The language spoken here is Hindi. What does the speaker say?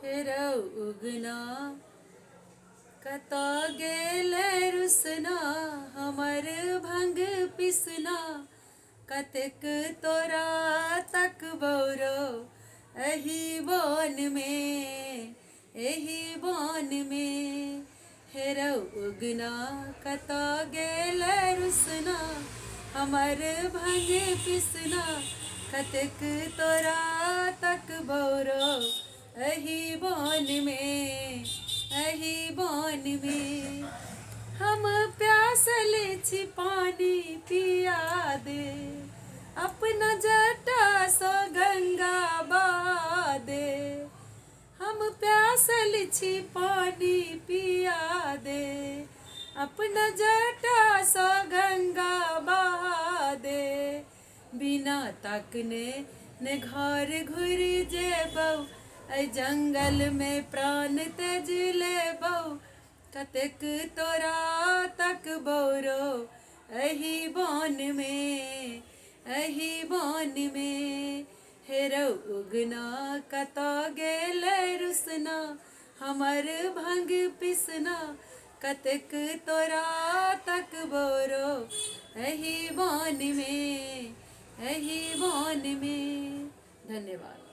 हेरौ उगना कता गेल रुसना हमर भंग पिसना कतेक तोरा तक बौरो एही बन में हेरौ उगना कता गेल रुसना हमर भंग पिसना कतेक तोरा तक बौरो एही बन में हम प्यासल छी पानी पिया दे अपना जटा सँ गंगा बादे हम प्यासल छी पानी पिया दे अपना जटा सँ गंगा बहादे बिना तकने ने घर घुरि जेबौ ऐ जंगल में प्राण त्यज लेबौ कतेक तोरा तक बौरो एही बन में हेरौ उगना कता गेल रुसना हमर भंग पिसना कतेक तोरा तक बौरो एही बन में। धन्यवाद।